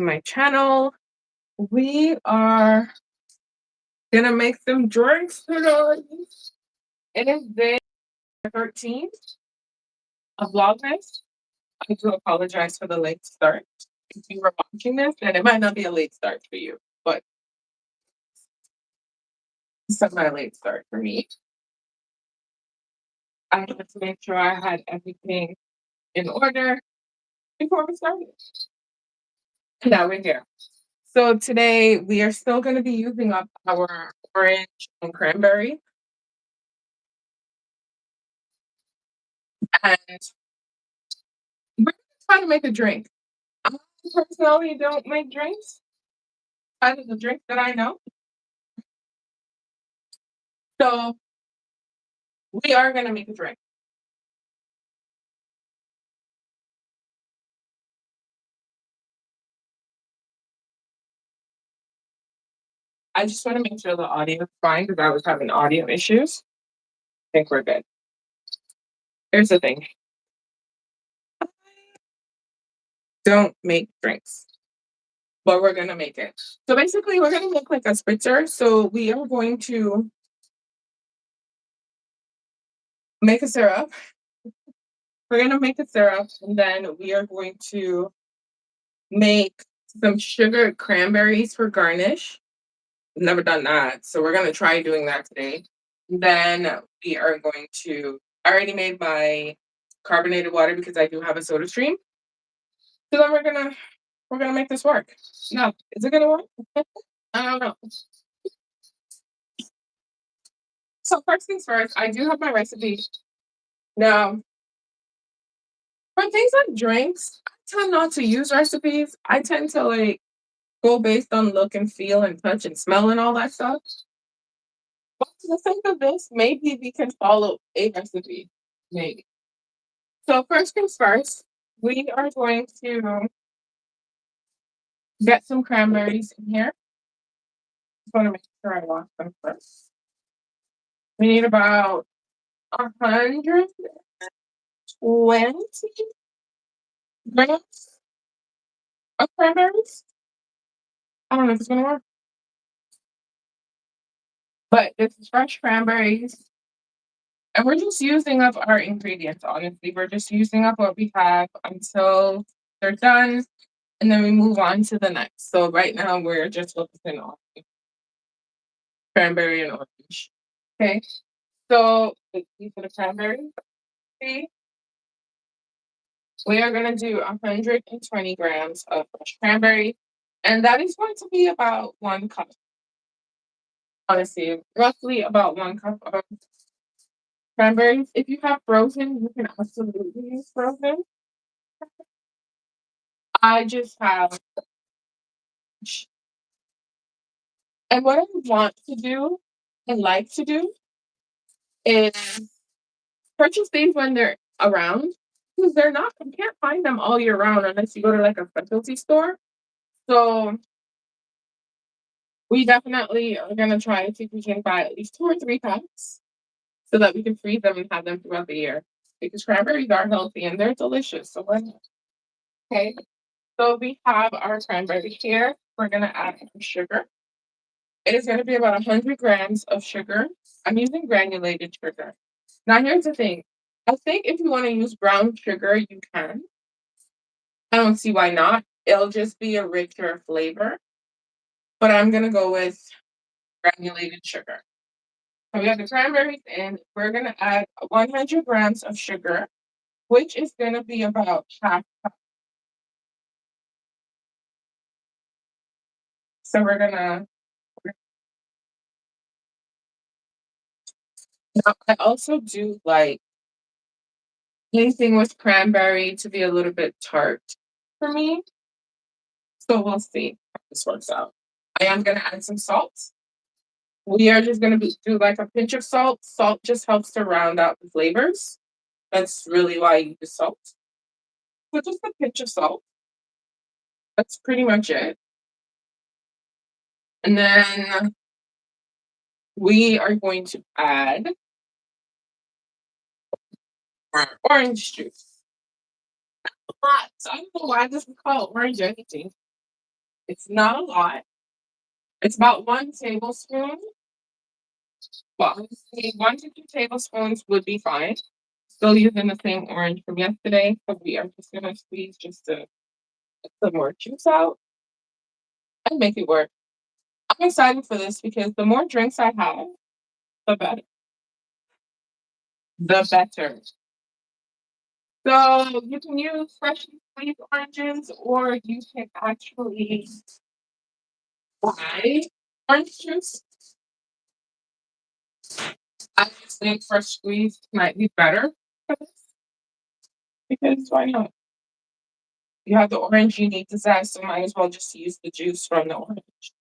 to my channel. We are gonna make some drinks today. It is day 13 of Vlogmas. I do apologize for the late start. If you were watching this, then it might not be a late start for you, but it's not a late start for me. I had to make sure I had everything in order before we started. Now we're here. So today we are still going to be using up our orange and cranberry. And we're going to try to make a drink. I personally don't make drinks. Kind of the drink that I know. So we are going to make a drink. I just want to make sure the audio is fine because I was having audio issues. I think we're good. Here's the thing. I don't make drinks, but we're going to make it. So basically, we're going to make like a spritzer. So we are going to make a syrup. We're going to make a syrup, and then we are going to make some sugared cranberries for garnish. I've never done that, so we're going to try doing that today. Then we are going to, I already made my carbonated water because I do have a soda stream. So then we're gonna make this work. No, is it gonna work? I don't know. So first things first, I do have my recipe. Now, for things like drinks, I tend not to use recipes. I tend to like go based on look and feel and touch and smell and all that stuff. But for the sake of this, maybe we can follow a recipe. Maybe. So first things first, we are going to get some cranberries in here. Just want to make sure I wash them first. We need about 120 grams of cranberries. I don't know if it's gonna work, but this is fresh cranberries, and we're just using up our ingredients. Honestly, we're just using up what we have until they're done, and then we move on to the next. So right now we're just focusing on cranberry and orange. Okay, so these are the cranberries. See, we are gonna do 120 grams of fresh cranberry, and that is going to be about 1 cup. Honestly, roughly about 1 cup of cranberries. If you have frozen, you can absolutely use frozen. I just have, and what I want to do and like to do is purchase these when they're around because they're not, you can't find them all year round unless you go to like a specialty store. So we definitely are going to try to see if we can buy at least 2 or 3 packs so that we can freeze them and have them throughout the year because cranberries are healthy and they're delicious. So why not? Okay. So we have our cranberry here. We're going to add some sugar. It is going to be about 100 grams of sugar. I'm using granulated sugar. Now, here's the thing. I think if you want to use brown sugar, you can. I don't see why not. It'll just be a richer flavor. But I'm going to go with granulated sugar. So we have the cranberries in. We're going to add 100 grams of sugar, which is going to be about half cup. So we're going to. Now, I also do like anything with cranberry to be a little bit tart for me. So we'll see how this works out. I am going to add some salt. We are just going to do like a pinch of salt. Salt just helps to round out the flavors. That's really why you use salt. So just a pinch of salt. That's pretty much it. And then we are going to add orange juice. So I don't know why this is called orange anything. It's not a lot. It's about 1 tablespoon. Well, honestly, 1 to 2 tablespoons would be fine. Still using the same orange from yesterday, so we are just gonna squeeze just to get some more juice out and make it work. I'm excited for this because the more drinks I have, the better. The better. So you can use freshly squeezed oranges, or you can actually buy orange juice. I just think fresh squeezed might be better for this because why not? You have the orange, you need the zest, so might as well just use the juice from the orange.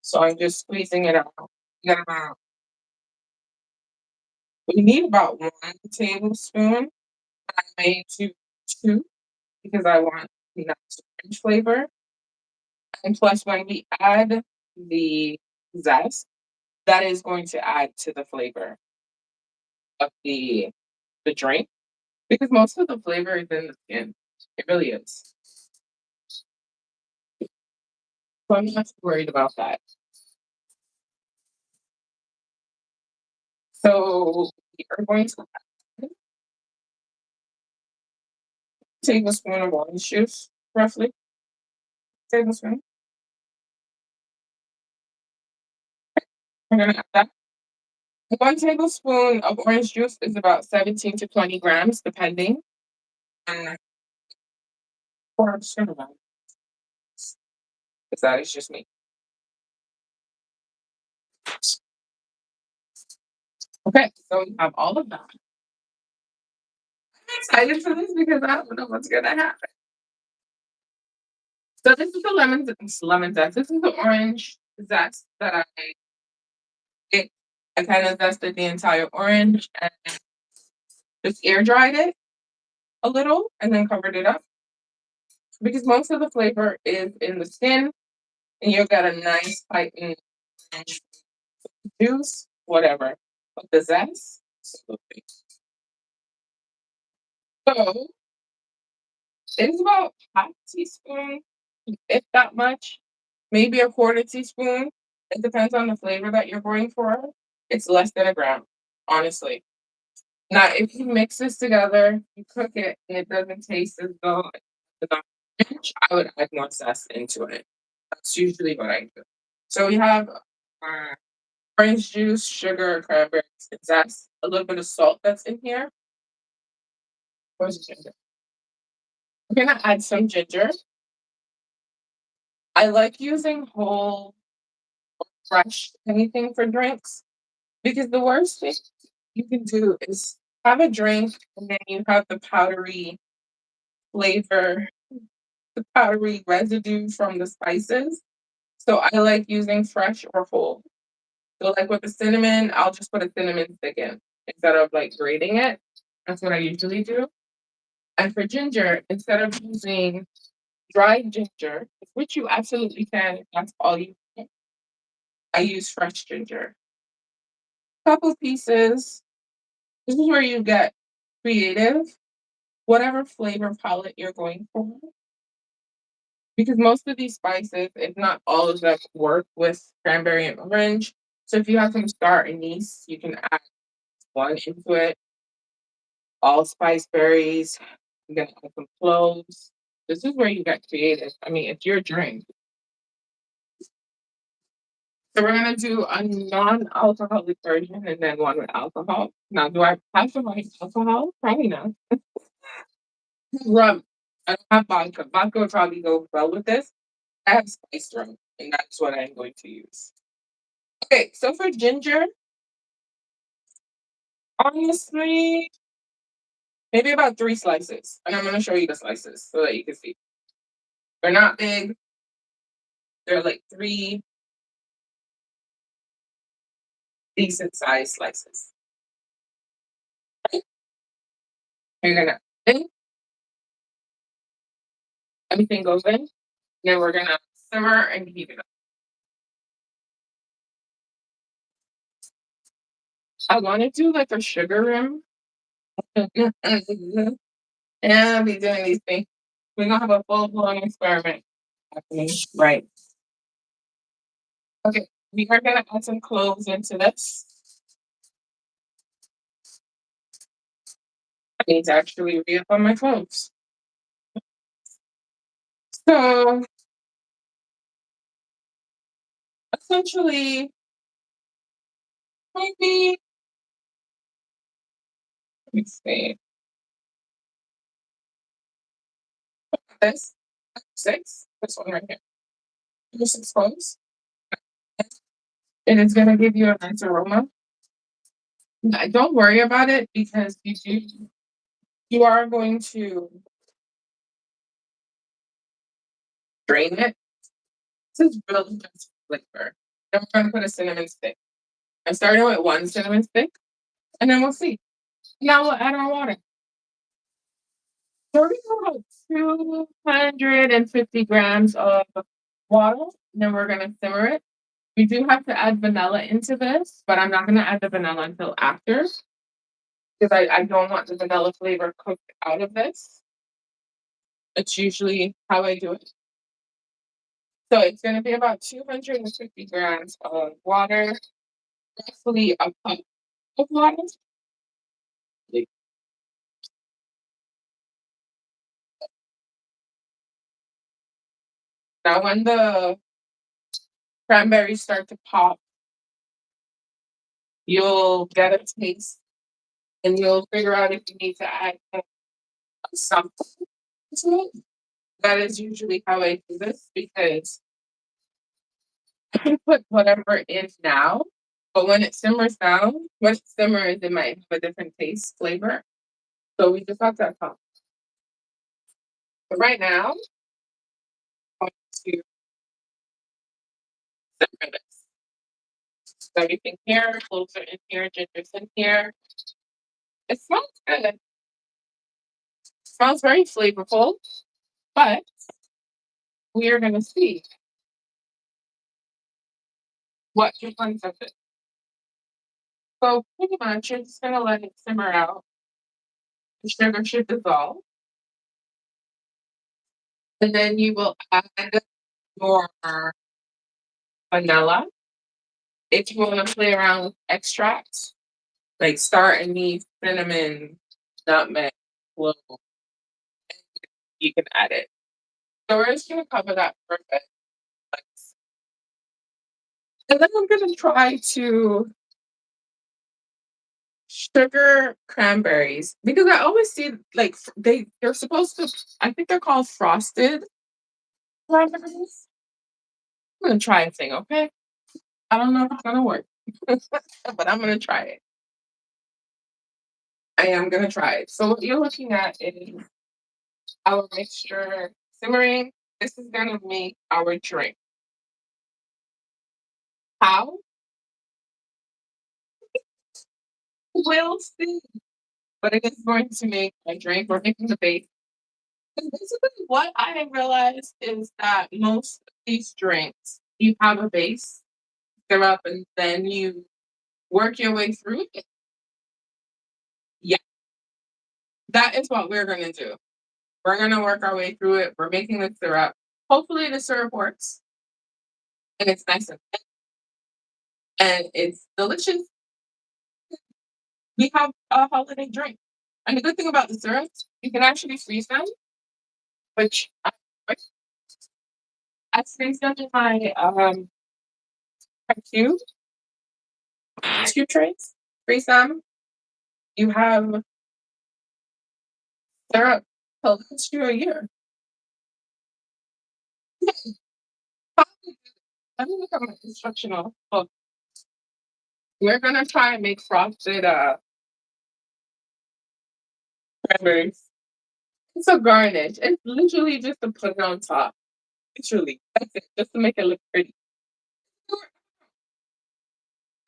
So I'm just squeezing it out. Get about we need about 1 tablespoon. I made two because I want nice orange flavor. And plus, when we add the zest, that is going to add to the flavor of the drink because most of the flavor is in the skin. It really is. So I'm not too worried about that. So we are going to add a tablespoon of orange juice, roughly. Tablespoon. I'm gonna add that. 1 tablespoon of orange juice is about 17 to 20 grams, depending. And or I'm just gonna run because that is just me. Okay, so we have all of that. I'm excited for this because I don't know what's gonna happen. So this is the lemon zest. This is the orange zest that it, I kind of zested the entire orange and just air dried it a little and then covered it up because most of the flavor is in the skin and you'll get a nice heightened orange juice, whatever. But the zest, absolutely. So it's about half teaspoon, if that much, maybe a quarter teaspoon. It depends on the flavor that you're going for. It's less than a gram, honestly. Now, if you mix this together, you cook it, and it doesn't taste as though it's enough orange, I would add more zest into it. That's usually what I do. So we have orange juice, sugar, cranberries, and zest. A little bit of salt that's in here. Where's the ginger? We're gonna add some ginger. I like using whole, fresh anything for drinks because the worst thing you can do is have a drink and then you have the powdery flavor, the powdery residue from the spices. So I like using fresh or whole. So like with the cinnamon, I'll just put a cinnamon stick in instead of like grating it. That's what I usually do. And for ginger, instead of using dried ginger, which you absolutely can, if that's all you want, I use fresh ginger. Couple pieces. This is where you get creative, whatever flavor palette you're going for. Because most of these spices, if not all of them, work with cranberry and orange. So if you have some star anise, you can add one into it. Allspice berries. I'm gonna add some cloves. This is where you get creative. I mean, it's your drink. So we're gonna do a non-alcoholic version and then one with alcohol. Now, do I have to write alcohol? Probably not. Rum. I don't have vodka. Vodka would probably go well with this. I have spiced rum, and that's what I'm going to use. Okay, so for ginger, honestly, maybe about 3 slices. And I'm gonna show you the slices so that you can see. They're not big. They're like 3 decent sized slices. Right? You're gonna everything goes in. Then we're gonna simmer and heat it up. I wanna do like a sugar rim. And I'll be doing these things. We're gonna have a full blown experiment. happening. Right. Okay, we are gonna add some cloves into this. I need to actually re-up on my cloves. So essentially, maybe let me see this 6. This one right here. Here's 6 cloves. It is gonna give you a nice aroma. Don't worry about it because you are going to drain it. This is really just flavor. And we're gonna put a cinnamon stick. I'm starting with 1 cinnamon stick, and then we'll see. Now we'll add our water. So we're gonna put 250 grams of water, and then we're gonna simmer it. We do have to add vanilla into this, but I'm not gonna add the vanilla until after because I don't want the vanilla flavor cooked out of this. It's usually how I do it. So it's gonna be about 250 grams of water, roughly a cup of water. Now, when the cranberries start to pop, you'll get a taste and you'll figure out if you need to add something to it. That is usually how I do this because I can put whatever in now, but when it simmers down, when it simmers, it might have a different taste, flavor. So we just have to account. But right now, I'm going to simmer this. So everything here, cloves are in here, ginger's in here. It smells good. It smells very flavorful, but we are going to see what becomes of it. So pretty much, you're just going to let it simmer out. The sugar should dissolve. And then you will add your vanilla. If you want to play around with extracts, like star anise, cinnamon, nutmeg, clove, you can add it. So we're just going to cover that for a bit. And then I'm going to try to sugar cranberries because I always see like they're supposed to, I think they're called frosted cranberries. I'm going to try a thing, okay? I don't know if it's going to work, but I'm going to try it. I am going to try it. So what you're looking at is our mixture simmering. This is going to make our drink. How? We'll see. But it is going to make a drink. We're making the base. And basically, what I have realized is that most of these drinks, you have a base, syrup, and then you work your way through it. Yeah, that is what we're going to do. We're going to work our way through it. We're making the syrup. Hopefully, the syrup works and it's nice and it's delicious. We have a holiday drink. And the good thing about the syrups, you can actually freeze them, which I freeze them in my cube, cube trays. Freeze them. You have syrup to last you a year. Let me look at my instructional book. We're gonna try and make frosted cranberries. It's a garnish. It's literally just to put it on top. Literally, that's it, just to make it look pretty.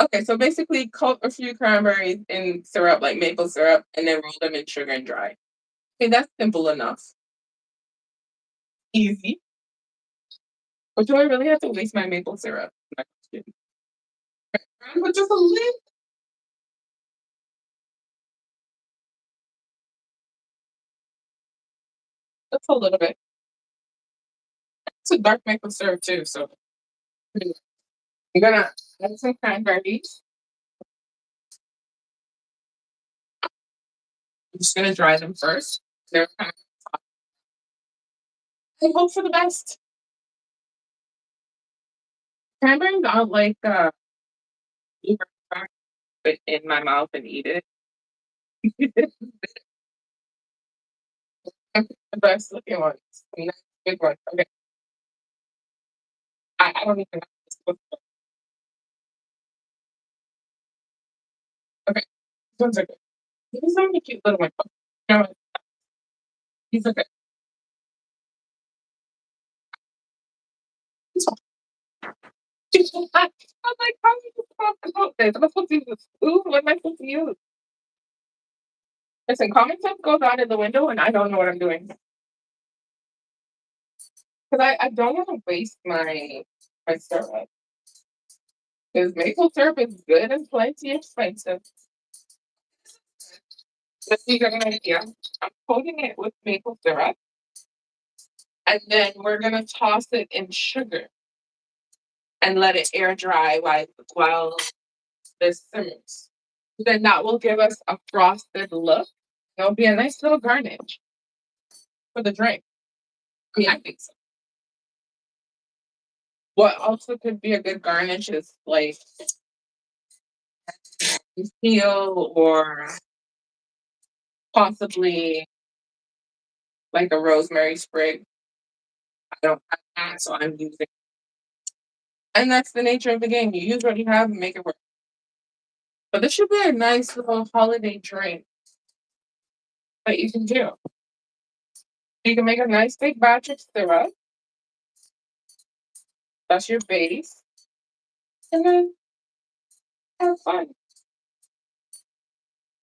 Okay, so basically coat a few cranberries in syrup, like maple syrup, and then roll them in sugar and dry. Okay, that's simple enough. Easy. But do I really have to waste my maple syrup? My question. But just a little, just a little bit. It's a dark maple syrup too, so I'm gonna add some cranberries. I'm just gonna dry them first. They're kind of, I hope for the best. Cranberries aren't like you put in my mouth and eat it. The best looking ones. Nice big ones. Okay. I don't even know this book. Okay. These ones are good. These are the cute little ones. No, these are good. These ones. I'm like, how are you supposed to do this? I'm supposed to use a spoon? What am I supposed to use? Listen, common sense goes out in the window and I don't know what I'm doing. Because I don't want to waste my syrup. Because maple syrup is good and plenty expensive. Just to get an idea, I'm coating it with maple syrup. And then we're gonna toss it in sugar and let it air dry while this simmers. Then that will give us a frosted look. It'll be a nice little garnish for the drink. I mean, I think so. What also could be a good garnish is like peel or possibly like a rosemary sprig. I don't have that, so I'm using. And that's the nature of the game. You use what you have and make it work. But this should be a nice little holiday drink that you can do. You can make a nice big batch of syrup. That's your base. And then have fun.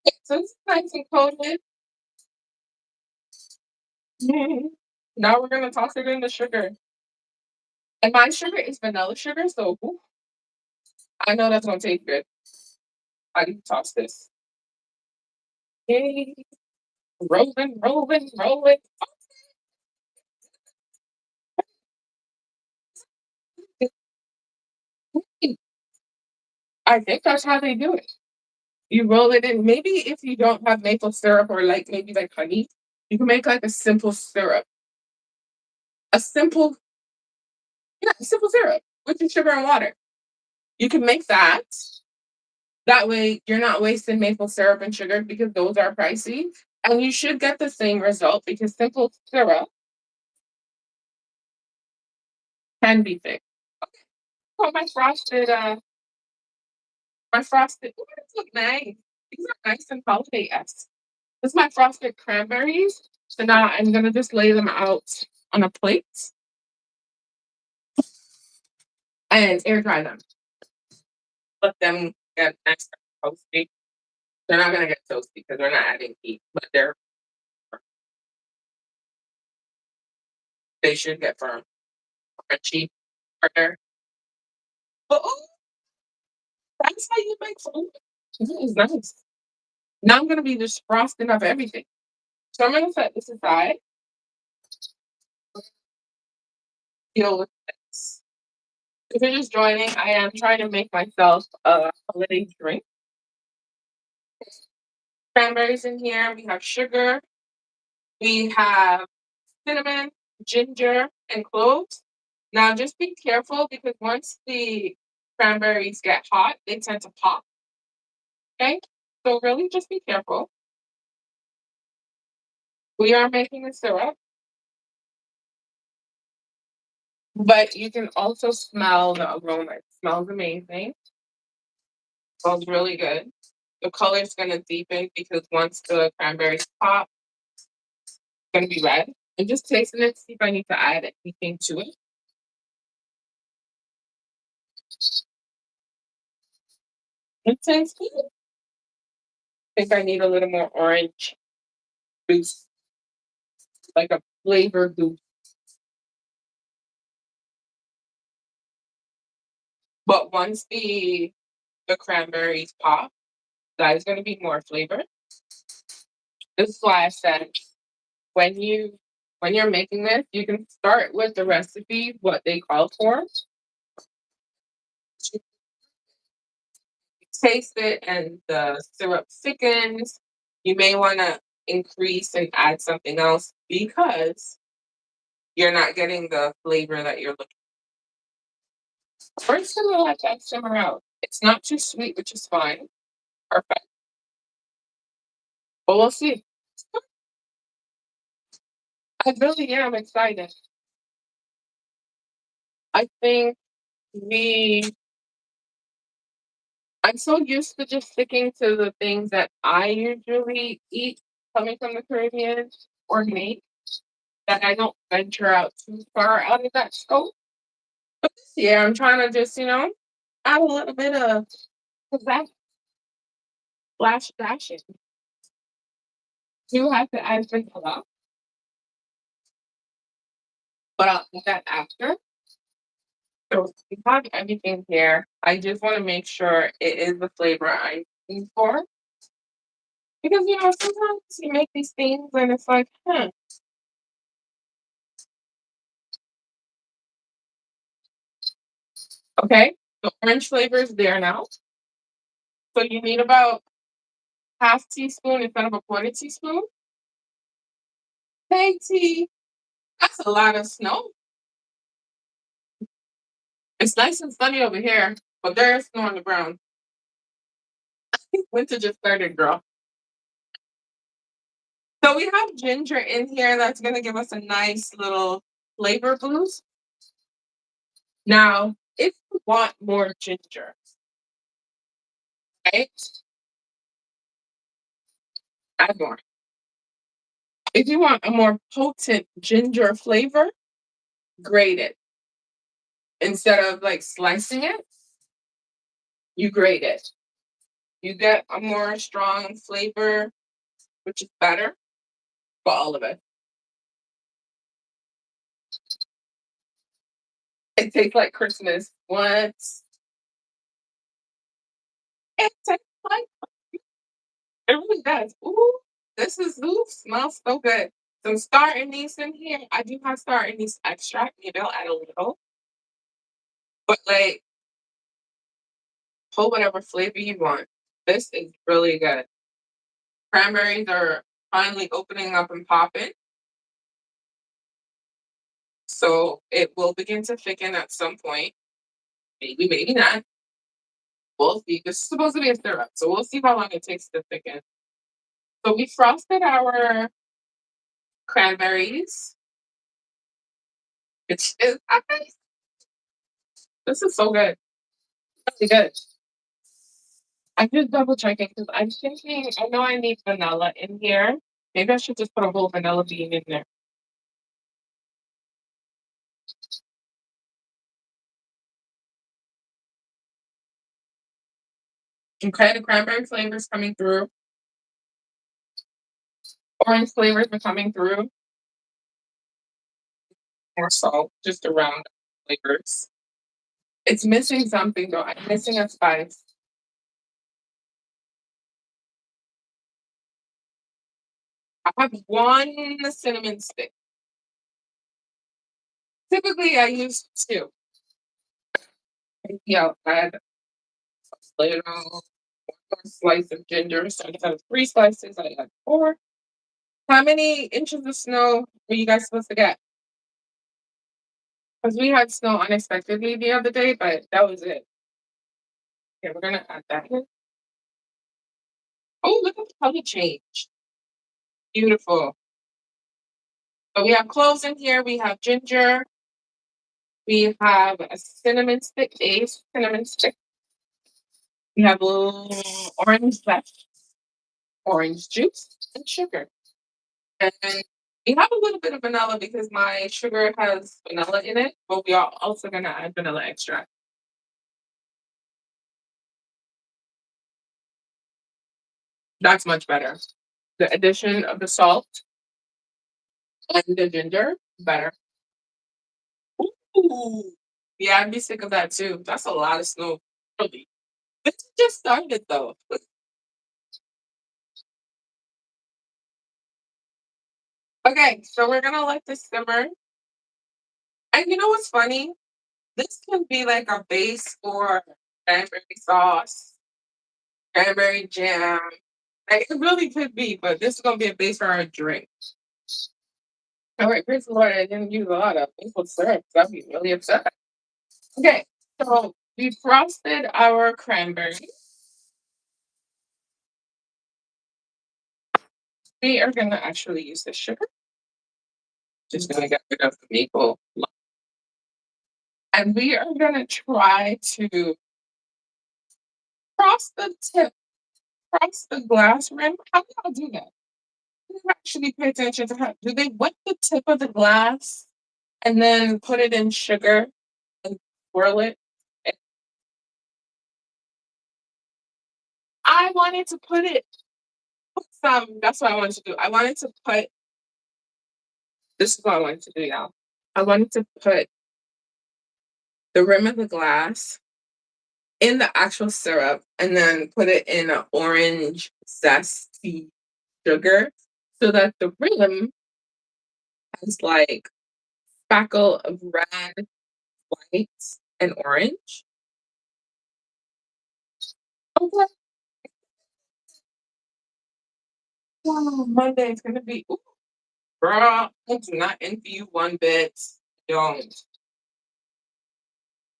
Okay, so it's nice and coated. Now we're gonna toss it in the sugar. And my sugar is vanilla sugar, so ooh, I know that's gonna taste good. I need to toss this. Yay. Rolling, rolling, rolling. I think that's how they do it. You roll it in. Maybe if you don't have maple syrup or like maybe like honey, you can make like a simple syrup. A simple, yeah, simple syrup with your sugar and water. You can make that. That way you're not wasting maple syrup and sugar because those are pricey. And you should get the same result because simple syrup can be thick. Oh, my frosted, ooh, these look nice. These are nice and holiday-esque. This is my frosted cranberries. So now I'm gonna just lay them out on a plate and air dry them. Let them get nice and toasty. They're not gonna get toasty because we're not adding heat, but they should get firm, crunchy, harder. But oh, that's how you make food. This is nice. Now I'm gonna be just frosting up everything. So I'm gonna set this aside. Deal with this. If you're just joining, I am trying to make myself a holiday drink. Cranberries in here. We have sugar. We have cinnamon, ginger, and cloves. Now, just be careful because once the cranberries get hot, they tend to pop. Okay, so really just be careful. We are making a syrup, but you can also smell the aroma. It smells amazing. Smells really good. The color is going to deepen because once the cranberries pop, it's going to be red. I'm just tasting it to see if I need to add anything to it. It tastes good. I think I need a little more orange boost, like a flavor boost. But once the cranberries pop, that is going to be more flavor. This is why I said when you when you're making this, you can start with the recipe, what they call for. Taste it and the syrup thickens. You may want to increase and add something else because you're not getting the flavor that you're looking for. We're just gonna let that simmer out. It's not too sweet, which is fine. Perfect. But we'll see. I really am excited. I think we I'm so used to just sticking to the things that I usually eat coming from the Caribbean or make that I don't venture out too far out of that scope. Yeah, I'm trying to just, add a little bit of that flash fashion. You have to add vanilla, but I'll do that after. So we have everything here. I just want to make sure it is the flavor I'm looking for. Because sometimes you make these things and it's like, huh. Okay. The orange flavor is there now. So you need about half teaspoon instead of a quarter teaspoon. Hey T. That's a lot of snow. It's nice and sunny over here, but there is snow on the ground. Winter just started, girl. So we have ginger in here that's gonna give us a nice little flavor boost. Now, if you want more ginger, right? Add more. If you want a more potent ginger flavor, grate it. Instead of like slicing it, you grate it. You get a more strong flavor, which is better for all of it. It tastes like Christmas. What? It tastes like it really does. Ooh, smells so good. Some star anise in here. I do have star anise extract. Maybe I'll add a little. But like, put whatever flavor you want. This is really good. Cranberries are finally opening up and popping. So it will begin to thicken at some point. Maybe, maybe not. We'll see. This is supposed to be a syrup, so we'll see how long it takes to thicken. So we frosted our cranberries. This is so good. Really good. I'm just double checking because I'm thinking I know I need vanilla in here. Maybe I should just put a whole vanilla bean in there. Okay, the cranberry flavors coming through. Orange flavors are coming through. More salt, just around flavors. It's missing something though. I'm missing a spice. I have one cinnamon stick. Typically, I use two. Yeah, I had a little one slice of ginger, so I just have three slices. I had four. How many inches of snow were you guys supposed to get? Because we had snow unexpectedly the other day, but that was it. Okay, we're gonna add that in. Oh, look at the color change. Beautiful. So we have cloves in here. We have ginger. We have a cinnamon stick, cinnamon stick. We have a little orange zest, orange juice, and sugar. And we have a little bit of vanilla because my sugar has vanilla in it, but we are also gonna add vanilla extract. That's much better. The addition of the salt and the ginger, better. Ooh. Yeah, I'd be sick of that too. That's a lot of snow. Really. This just started though. Okay, so we're gonna let this simmer. And you know what's funny? This can be like a base for cranberry sauce, cranberry jam. Like it really could be, but this is gonna be a base for our drink. All right, praise the Lord. I didn't use a lot of maple syrup. So I'd be really upset. Okay, so we frosted our cranberry. We are gonna actually use the sugar. Just gonna get rid of the maple. And we are gonna try to cross the tip, cross the glass rim. How do y'all do that? You actually pay attention to how do they wet the tip of the glass and then put it in sugar and swirl it? And I wanted to put some. That's what I wanted to do. I wanted to put. This is what I wanted to do, y'all. I wanted to put the rim of the glass in the actual syrup and then put it in an orange zesty sugar so that the rim has like spackle of red, white, and orange. Okay. Wow, Monday is gonna be ooh, girl. I do not envy you one bit. Don't.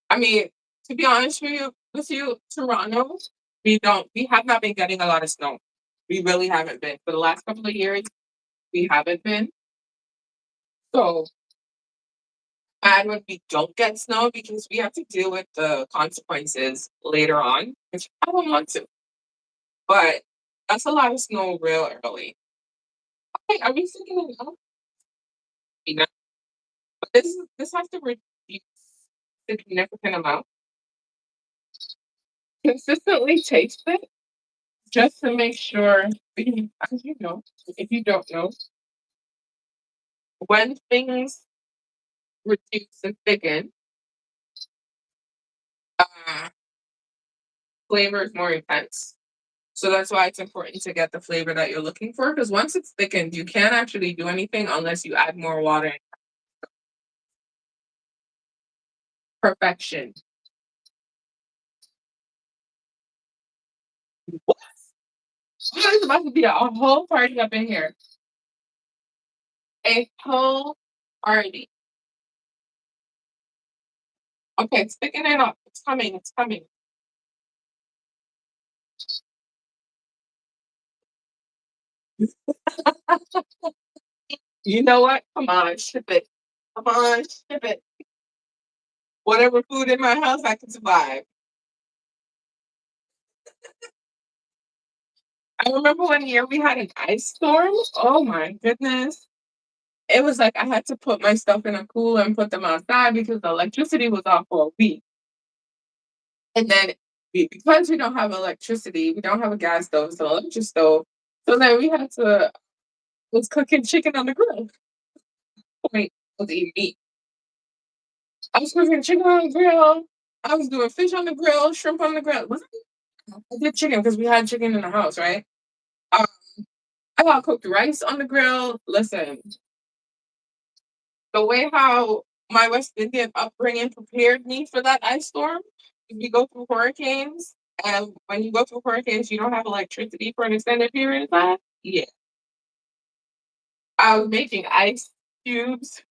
I mean, to be honest with you, Toronto, we have not been getting a lot of snow. We really haven't been. For the last couple of years, we haven't been. So and when we don't get snow because we have to deal with the consequences later on, which I don't want to. But that's a lot of snow real early. Okay, are we thinking enough? You know, but this has to reduce significant amount. Consistently taste it just to make sure, as you know, if you don't know, when things reduce and thicken, uh, flavor is more intense. So that's why it's important to get the flavor that you're looking for. Because once it's thickened, you can't actually do anything unless you add more water. Perfection. What? There's about to be a whole party up in here. A whole party. Okay, it's thickening up. It's coming. It's coming. You know what? Come on, ship it. Come on, ship it. Whatever food in my house, I can survive. I remember one year we had an ice storm. Oh my goodness. It was like I had to put my stuff in a cooler and put them outside because the electricity was off for a week. And then because we don't have electricity, we don't have a gas stove, so electric stove. So then we had to was cooking chicken on the grill. Wait, I was eating meat. I was cooking chicken on the grill. I was doing fish on the grill, shrimp on the grill. Was it? I did chicken because we had chicken in the house, right? Um, I got cooked rice on the grill. Listen, the way how my West Indian upbringing prepared me for that ice storm. We go through hurricanes, and when you go through hurricanes, you don't have electricity for an extended period of time. Yeah, I was making ice cubes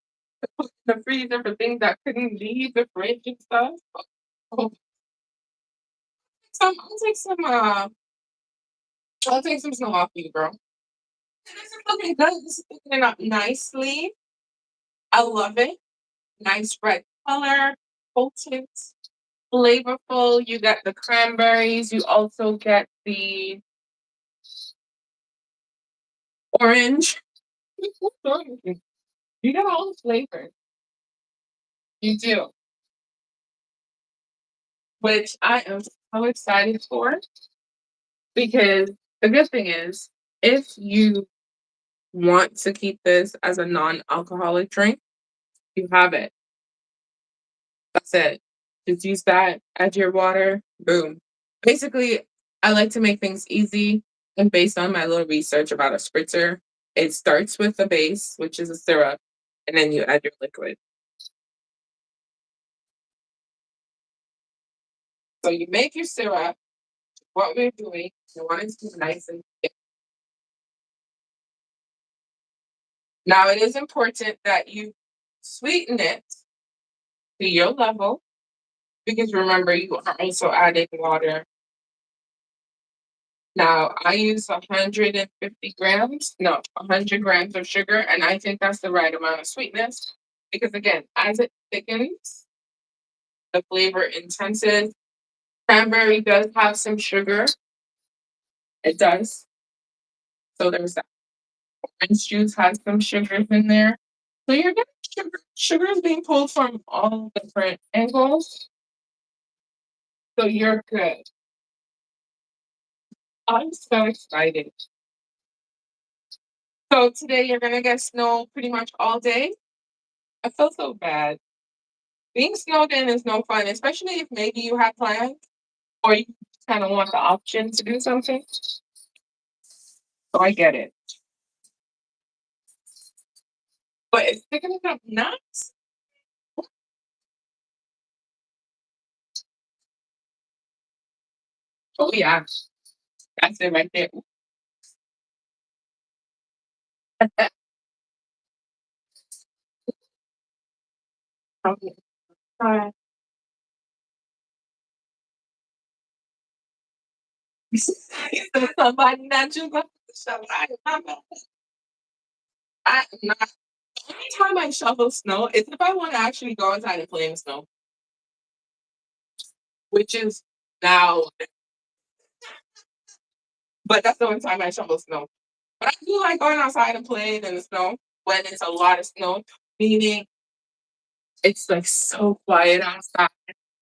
in the freezer for things that couldn't leave the fridge and stuff. Oh, I'll take some. I'll take some snow off you, girl. This is looking good. This is looking up nicely. I love it. Nice red color, potent, flavorful. You get the cranberries. You also get the orange. You get all the flavors. You do, which I am so excited for because the good thing is if you want to keep this as a non-alcoholic drink, you have it. That's it. Just use that, add your water, boom. Basically, I like to make things easy and based on my little research about a spritzer. It starts with the base, which is a syrup, and then you add your liquid. So you make your syrup. What we're doing, you want it to be nice and thick. Now it is important that you sweeten it to your level because remember you are also adding water. Now I use 150 grams, no, 100 grams of sugar, and I think that's the right amount of sweetness because again, as it thickens, the flavor intenses. Cranberry does have some sugar. It does. So there's that. Orange juice has some sugars in there. So you're getting sugar. Sugar is being pulled from all different angles. So you're good. I'm so excited. So today you're gonna get snow pretty much all day. I feel so bad. Being snowed in is no fun, especially if maybe you have plans or you kind of want the option to do something. So I get it. But it's picking up nuts. Oh yeah, that's it right there. Okay. Uh, somebody not you go shovel. I'm not. Anytime I shovel snow is if I want to actually go outside and play in the snow, which is now. But that's the only time I shovel snow. But I do like going outside and playing in the snow when it's a lot of snow, meaning it's like so quiet outside.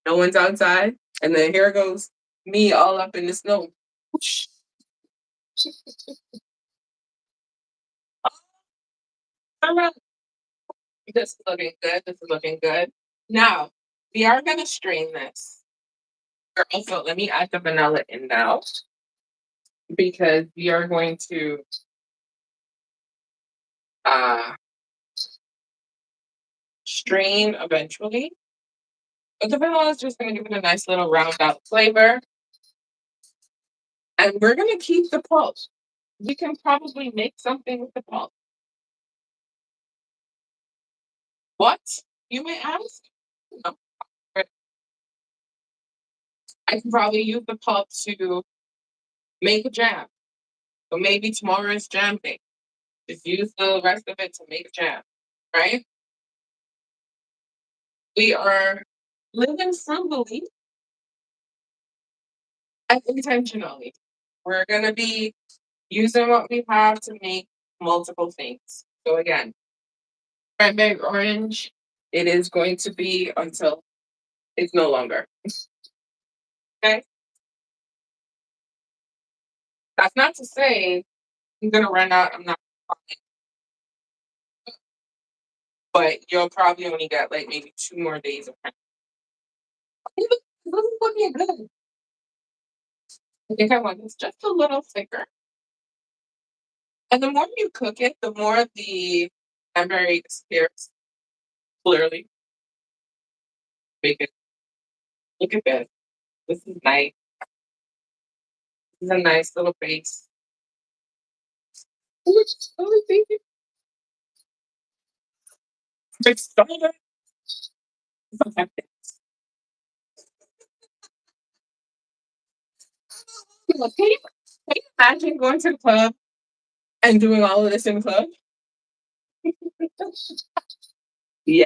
No one's outside. And then here goes me all up in the snow. Whoosh. All right. This is looking good. This is looking good. Now, we are going to strain this. Also, let me add the vanilla in now because we are going to uh, strain eventually. But the vanilla is just going to give it a nice little round out flavor. And we're going to keep the pulp. We can probably make something with the pulp. What? You may ask? No. I can probably use the pulp to make a jam. So maybe tomorrow is jam day. Just use the rest of it to make a jam, right? We are living frugally and intentionally. We're going to be using what we have to make multiple things. So again, cranberry orange, it is going to be until it's no longer. Okay? That's not to say I'm gonna run out. I'm not, but you'll probably only get like maybe 2 more days of practice. This is looking good. I think I want this just a little thicker. And the more you cook it, the more the cranberry disappears. Clearly, make it. Look at this. This is nice. This is a nice little base. Oh, thank you. It's so good. Can you imagine going to the club and doing all of this in the club? Yeah,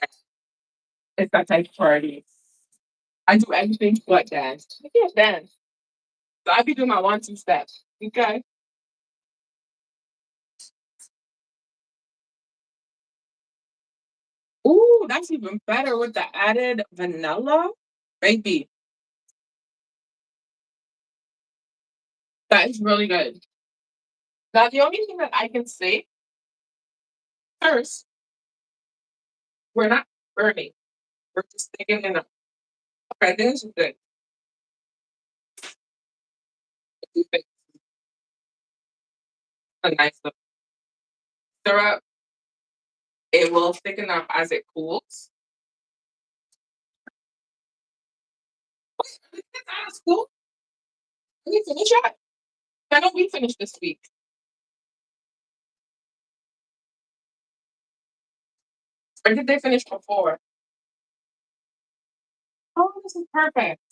it's that type of party. I do everything but dance. I can't dance. So I be doing my 1, 2 steps. Okay. Ooh, that's even better with the added vanilla. Baby, that is really good. Now, the only thing that I can say first, we're not burning. We're just sticking it up. Okay, this is good. It's a nice look. syrup, it will thicken up as it cools. That's cool. Did we finish it? I know we finished this week. Or did they finish before? Oh, this is perfect.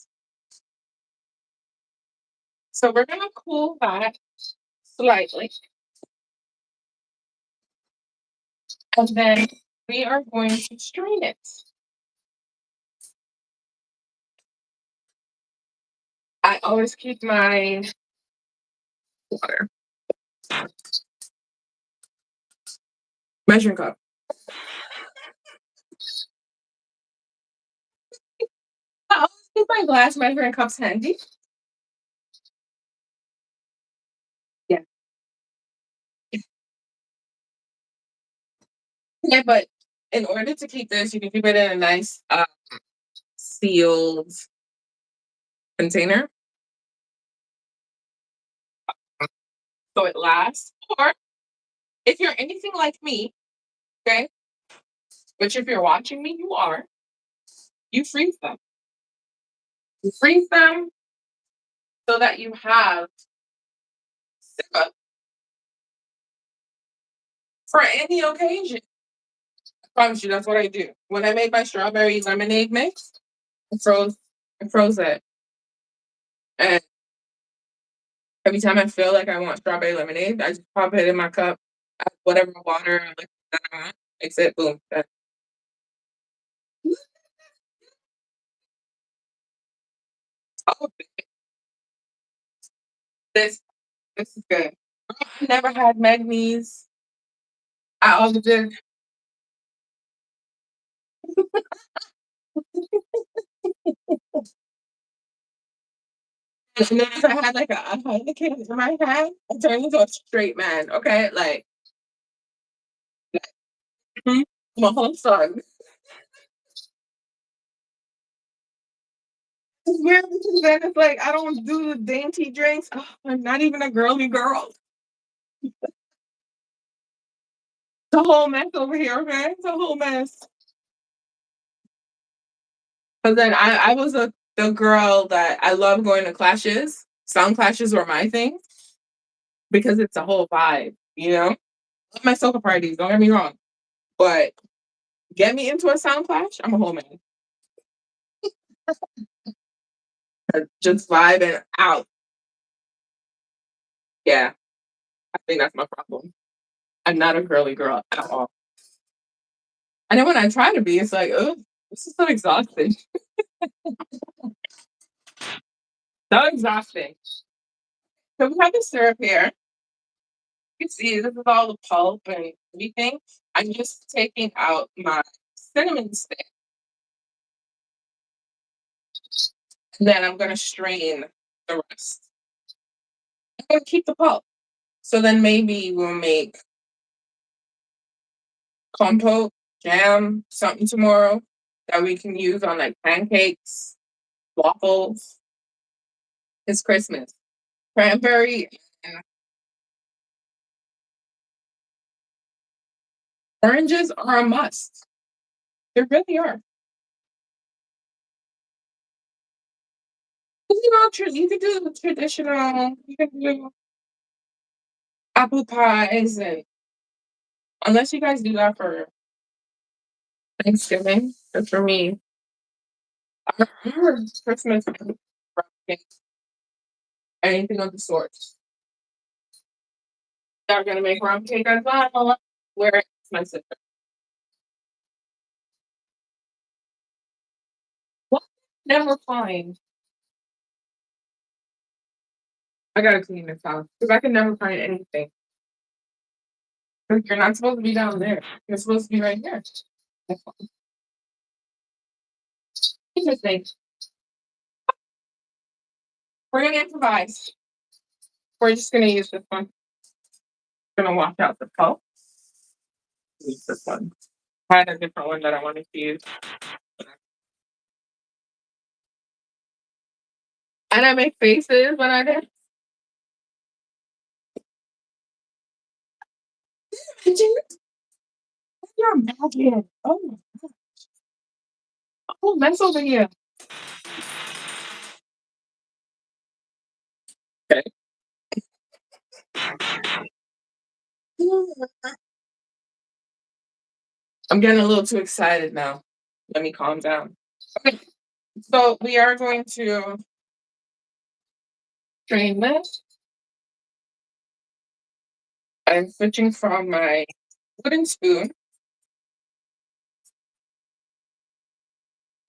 So we're gonna cool that slightly. And then we are going to strain it. I always keep my water measuring cup. I always keep my glass measuring cups handy. Yeah. Yeah, but in order to keep this, you can keep it in a nice sealed container so it lasts. Or if you're anything like me, okay, which if you're watching me, you are, you freeze them. You freeze them so that you have syrup for any occasion. I promise you, that's what I do. When I made my strawberry lemonade mix, I froze it. And every time I feel like I want strawberry lemonade, I just pop it in my cup, add whatever water or liquid that I want, mix it, boom. Done. Oh, this this is good. I never had Magnes. I always did. And then if I had like a Heineken in my hand, I turned into a straight man. Okay, like mhm, my whole son. It's weird because then it's like I don't do the dainty drinks. Oh, I'm not even a girly girl. It's a whole mess over here, okay? It's a whole mess. But then I was the girl that I love going to clashes. Sound clashes were my thing because it's a whole vibe, you know? Love my soca parties, don't get me wrong. But get me into a sound clash, I'm a whole man. Just vibing out. Yeah, I think that's my problem. I'm not a girly girl at all. And then when I try to be, it's like, oh, this is so exhausting. So exhausting. So we have the syrup here. You can see this is all the pulp and everything. I'm just taking out my cinnamon stick, and then I'm gonna strain the rest. I'm gonna keep the pulp. So then maybe we'll make compote, jam, something tomorrow that we can use on like pancakes, waffles. It's Christmas. Cranberry and oranges are a must. They really are. You know, you can do the traditional. You can do apple pies, and unless you guys do that for Thanksgiving, but for me, I remember Christmas, anything of the sort. They're gonna make rum cake as well. Where it's my sister. What? Never find. I gotta clean this house because I can never find anything. 'Cause you're not supposed to be down there. You're supposed to be right here. Interesting. We're gonna improvise. We're just gonna use this one. Gonna wash out the pulp. Use this one. I had a different one that I wanted to use. And I make faces when I did. You're a maggot. Oh my god. Oh, mess over here. Okay. I'm getting a little too excited now. Let me calm down. Okay, so we are going to strain this. I'm switching from my wooden spoon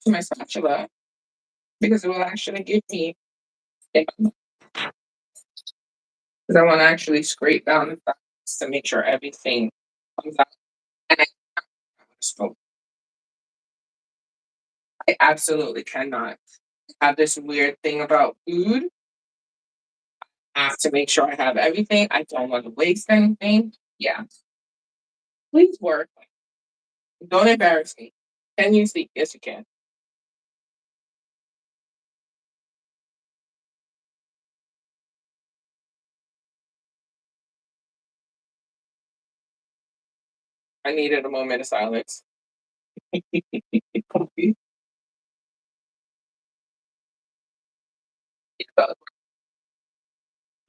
to my spatula because it will actually give me, because I want to actually scrape down the sides to make sure everything comes out. And so I absolutely cannot have this weird thing about food. I have to make sure I have everything. I don't want to waste anything. Yeah. Please work. Don't embarrass me. Can you see? Yes, you can. I needed a moment of silence.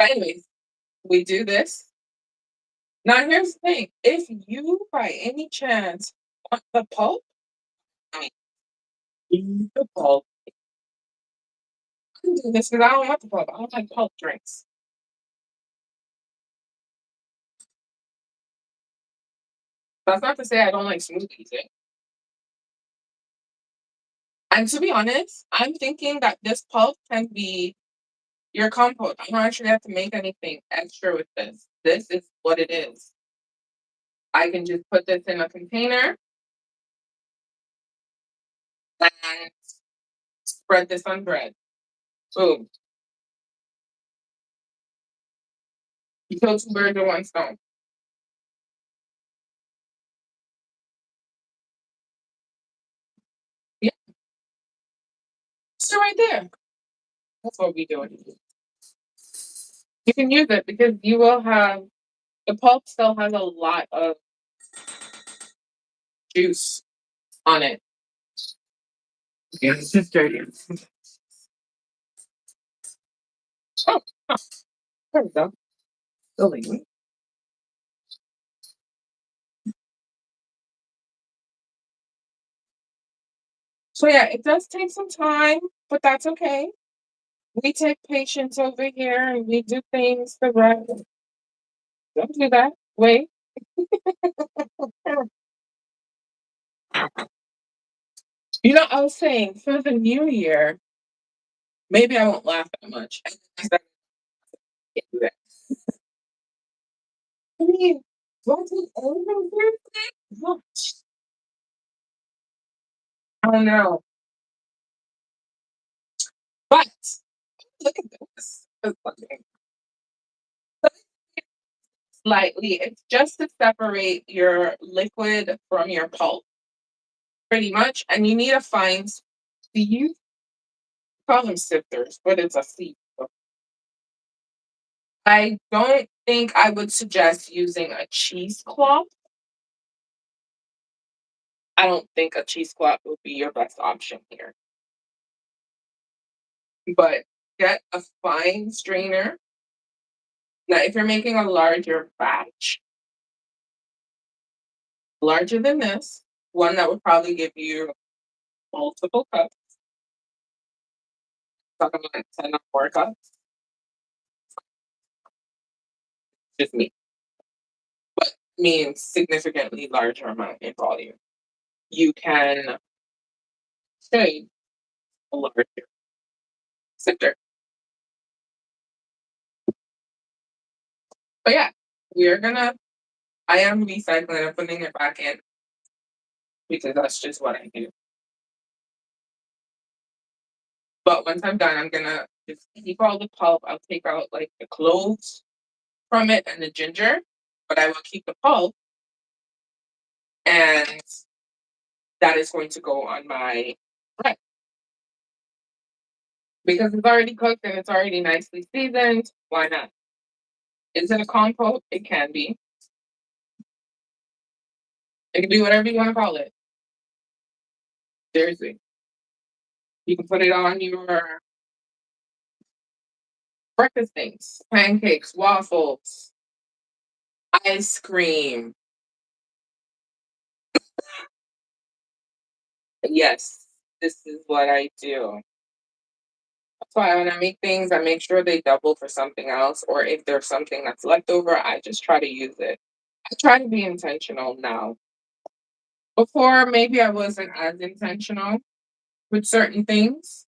Anyways, we do this. Now, here's the thing. If you, by any chance, want the pulp, I mean, use the pulp. I can do this because I don't want the pulp. I don't like pulp drinks. That's not to say I don't like smoothies. And to be honest, I'm thinking that this pulp can be your compote. I don't actually have to make anything extra with this. This is what it is. I can just put this in a container and spread this on bread. Boom. You kill two birds with one stone. Yeah, so right there. That's what we doing. You can use it because you will have the pulp still has a lot of juice on it. Yeah, it's just dirty. Oh, oh, there we go. Building. So yeah, it does take some time, but that's okay. We take patience over here and we do things the right way. Don't do that. Wait. You know, I was saying for the new year, maybe I won't laugh that much. I can't do that. I mean, do I take everything seriously? No. I don't know. But look at this. It's fucking slightly. It's just to separate your liquid from your pulp, pretty much. And you need a fine sieve. Call them sifters, but it's a sieve. I don't think I would suggest using a cheesecloth. I don't think a cheesecloth would be your best option here. But get a fine strainer. Now, if you're making a larger batch, larger than this, one that would probably give you multiple cups, talk about 10 or 4 cups, just me, but means significantly larger amount in volume. You can shade a larger sifter. But yeah, we're gonna, I am recycling and putting it back in because that's just what I do. But once I'm done, I'm gonna just keep all the pulp. I'll take out like the cloves from it and the ginger, but I will keep the pulp, and that is going to go on my bread because it's already cooked and it's already nicely seasoned. Why not? Is it a compote? It can be. It can be whatever you want to call it. Seriously. You can put it on your breakfast things, pancakes, waffles, ice cream. Yes, this is what I do. That's why when I make things, I make sure they double for something else, or if there's something that's left over, I just try to use it. I try to be intentional now. Before, maybe I wasn't as intentional with certain things,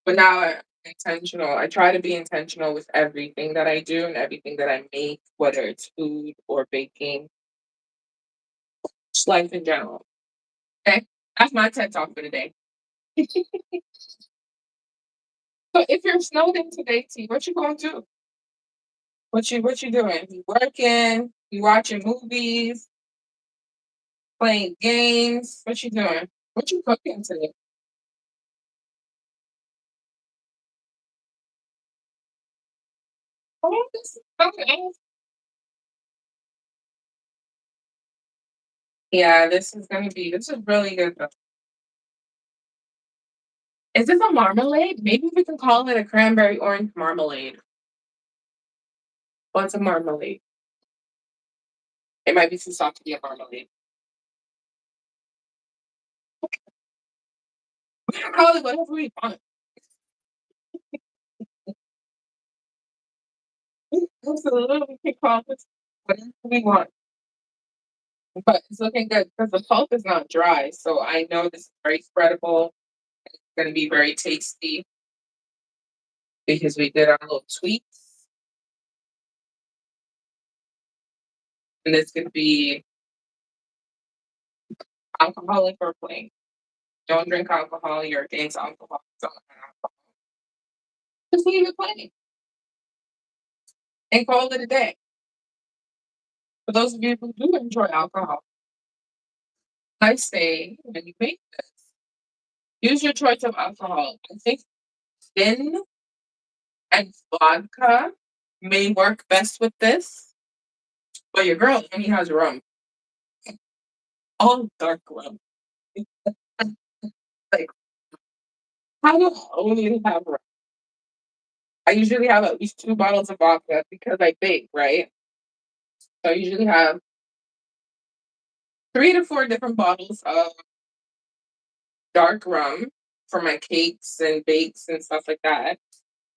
but now I'm intentional. I try to be intentional with everything that I do and everything that I make, whether it's food or baking, just life in general. Okay, that's my TED talk for today. So if you're snowed in today, T, what you gonna do? What you doing? You working? You watching movies? Playing games? What you doing? What you cooking today? Oh, this is okay. Yeah, this is really good though. Is this a marmalade? Maybe we can call it a cranberry orange marmalade. What's a marmalade? It might be too soft to be a marmalade. We can call it whatever we want. Absolutely, we can call this whatever we want. But it's looking good because the pulp is not dry, so I know this is very spreadable. It's gonna be very tasty because we did our little tweaks. And this could be alcoholic or plain. Don't drink alcohol, you're against alcohol. Don't have alcohol. Just leave it plain and call it a day. For those of you who do enjoy alcohol, I say when you make this, use your choice of alcohol. I think gin and vodka may work best with this, but your girl only has rum, all dark rum. Like, how do I only have rum? I usually have at least 2 bottles of vodka because I bake, right? So I usually have 3 to 4 different bottles of dark rum for my cakes and bakes and stuff like that.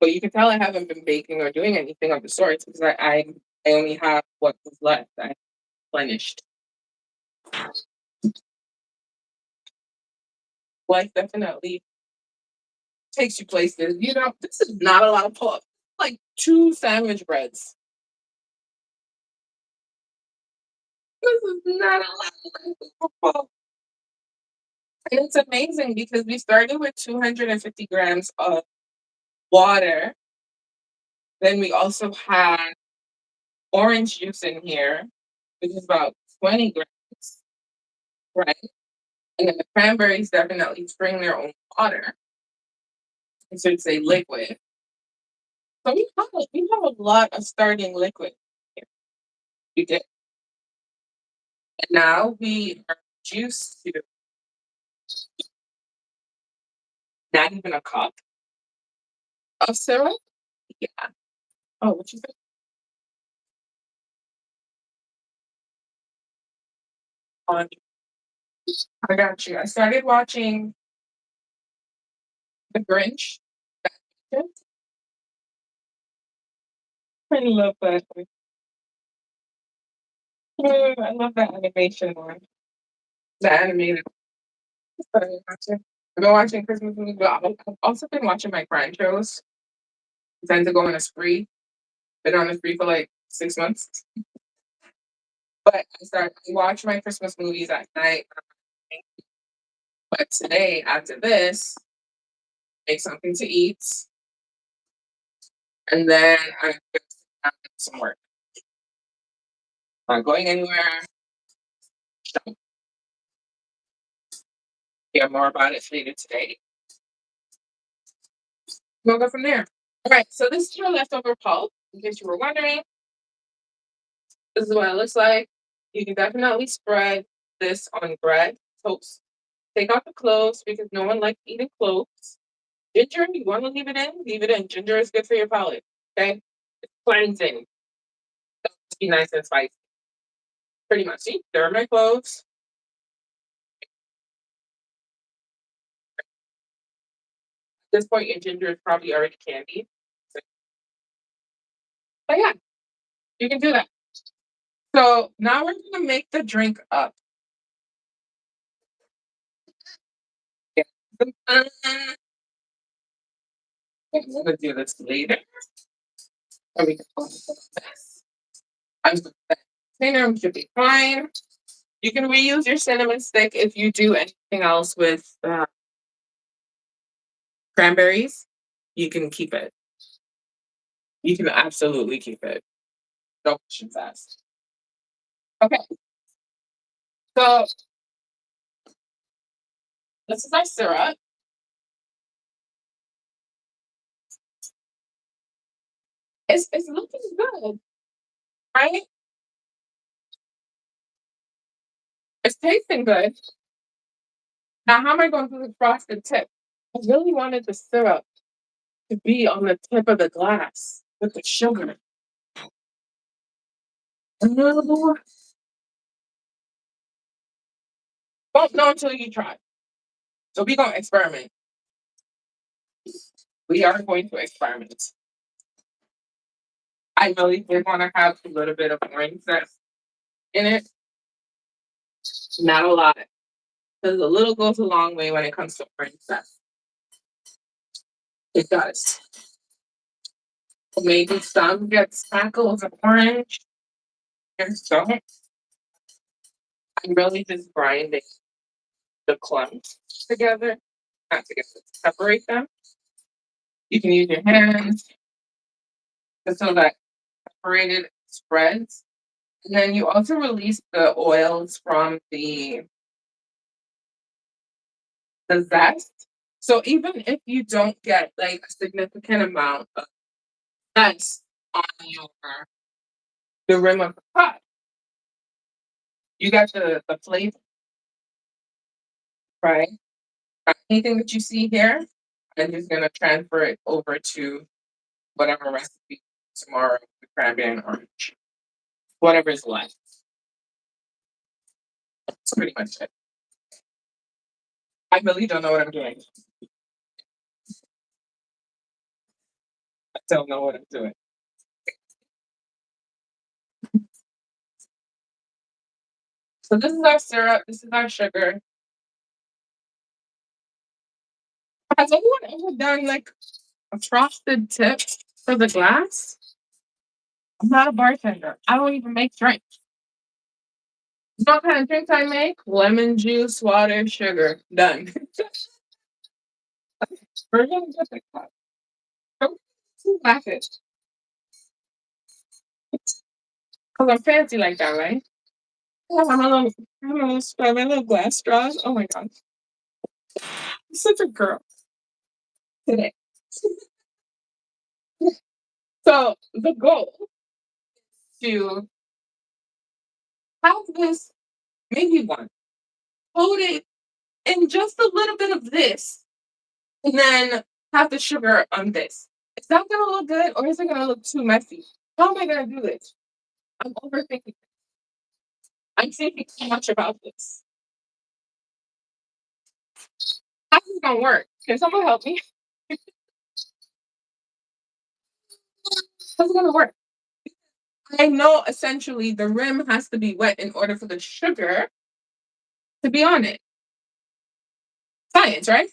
But you can tell I haven't been baking or doing anything of the sorts because I only have what was left. I replenished. Life definitely takes you places. You know, this is not a lot of pulp. Like 2 sandwich breads. This is not a lot of pulp. And it's amazing because we started with 250 grams of water. Then we also had orange juice in here, which is about 20 grams, right? And then the cranberries definitely bring their own water. I should say liquid. So we have a lot of starting liquid here. We did. And now we are juiced to not even a cup of syrup. Yeah. Oh, what you think? On I got you. I started watching The Grinch. I love that. I love that animation one. The animated. Started watching. I've been watching Christmas movies, but I've also been watching my crime shows. I tend to go on a spree. Been on a spree for like 6 months. But I watch my Christmas movies at night. But today, after this, make something to eat, and then I'm going to have some work. Not going anywhere. Don't hear more about it later today. We'll go from there. All right, so this is your leftover pulp. In case you were wondering, this is what it looks like. You can definitely spread. this on bread, toast. Take out the cloves because no one likes eating cloves. Ginger, you want to leave it in? Leave it in. Ginger is good for your palate. Okay? It's cleansing. Just be nice and spicy. Pretty much. See, there are my cloves. At this point, your ginger is probably already candied. But yeah, you can do that. So now we're going to make the drink up. Yeah. I'm going to do this later. So we can focus on this. I'm container should be fine. You can reuse your cinnamon stick if you do anything else with cranberries. You can keep it. You can absolutely keep it. Don't push it fast. Okay. So this is our syrup. It's looking good, right? It's tasting good. Now, how am I going to do the frosted tip? I really wanted the syrup to be on the tip of the glass with the sugar. No, won't know until you try. So we're going to experiment. We are going to experiment. I really did want to have a little bit of orange zest in it. Not a lot. Because a little goes a long way when it comes to orange zest. It does. Maybe some get spackles of orange and some. I'm really just grinding the clumps together, not together, separate them. You can use your hands so that separated spreads. And then you also release the oils from the zest. So even if you don't get like a significant amount of zest on the rim of the pot, you got the flavor, right? Anything that you see here, I'm just gonna transfer it over to whatever recipe tomorrow, the cranberry and orange, whatever is left. That's pretty much it. I really don't know what I'm doing. I don't know what I'm doing. So this is our syrup. This is our sugar. Has anyone ever done like a frosted tip for the glass? I'm not a bartender. I don't even make drinks. You know what kind of drinks I make? Lemon juice, water, sugar. Done. We're gonna get the cup. Two glasses. Because I'm fancy like that, right? I have my little glass straws. Oh my god. I'm such a girl today. So the goal to have this, maybe one, hold it in just a little bit of this, and then have the sugar on this. Is that gonna look good or is it gonna look too messy? How am I gonna do this? I'm overthinking. I'm thinking too much about this. How's this gonna work? Can someone help me? How's it gonna work? I know essentially the rim has to be wet in order for the sugar to be on it. Science, right?